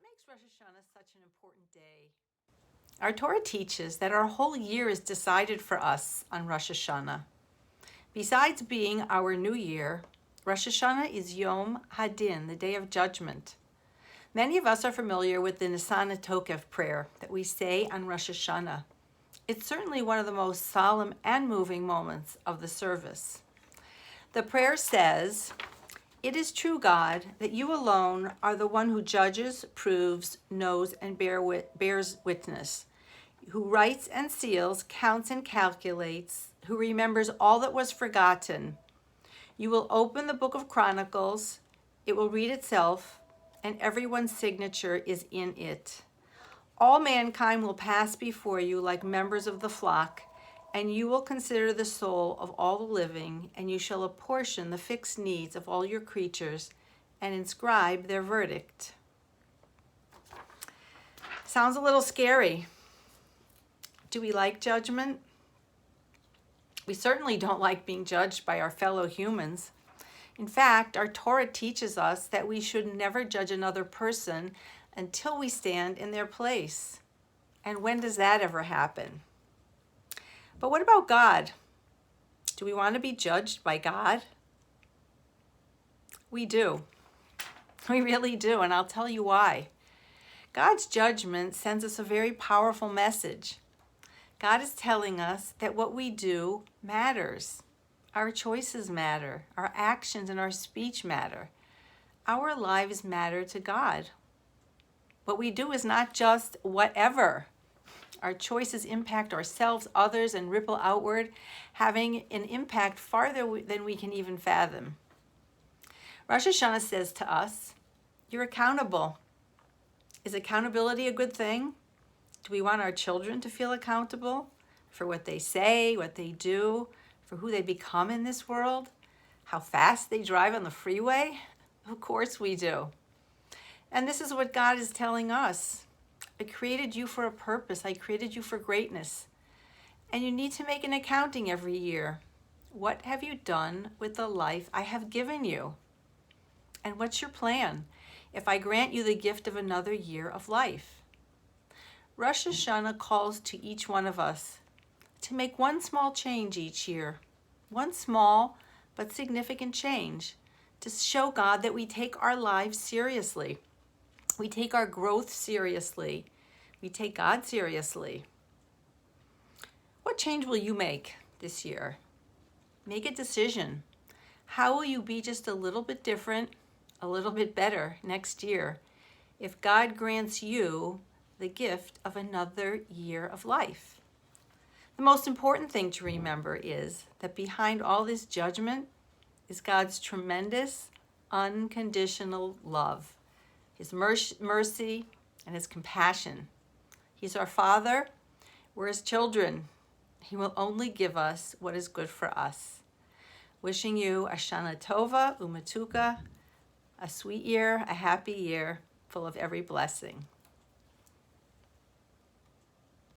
What makes Rosh Hashana such an important day? Our Torah teaches that our whole year is decided for us on Rosh Hashanah. Besides being our new year, Rosh Hashanah is Yom Hadin, the day of judgment. Many of us are familiar with the Nisana Tokev prayer that we say on Rosh Hashanah. It's certainly one of the most solemn and moving moments of the service. The prayer says, "It is true, God, that you alone are the one who judges, proves, knows, and bears witness, who writes and seals, counts and calculates, who remembers all that was forgotten. You will open the book of Chronicles, it will read itself, and everyone's signature is in it. All mankind will pass before you like members of the flock, and you will consider the soul of all the living, and you shall apportion the fixed needs of all your creatures and inscribe their verdict." Sounds a little scary. Do we like judgment? We certainly don't like being judged by our fellow humans. In fact, our Torah teaches us that we should never judge another person until we stand in their place. And when does that ever happen? But what about God? Do we want to be judged by God? We do. We really do, and I'll tell you why. God's judgment sends us a very powerful message. God is telling us that what we do matters. Our choices matter. Our actions and our speech matter. Our lives matter to God. What we do is not just whatever. Our choices impact ourselves, others, and ripple outward, having an impact farther than we can even fathom. Rosh Hashanah says to us, you're accountable. Is accountability a good thing? Do we want our children to feel accountable for what they say, what they do, for who they become in this world, how fast they drive on the freeway? Of course we do. And this is what God is telling us. I created you for a purpose. I created you for greatness. And you need to make an accounting every year. What have you done with the life I have given you? And what's your plan if I grant you the gift of another year of life? Rosh Hashanah calls to each one of us to make one small change each year, one small but significant change to show God that we take our lives seriously. We take our growth seriously. We take God seriously. What change will you make this year? Make a decision. How will you be just a little bit different, a little bit better next year if God grants you the gift of another year of life? The most important thing to remember is that behind all this judgment is God's tremendous, unconditional love, His mercy, and His compassion. He's our Father. We're His children. He will only give us what is good for us. Wishing you a Shana Tova, Umatuka, a sweet year, a happy year, full of every blessing.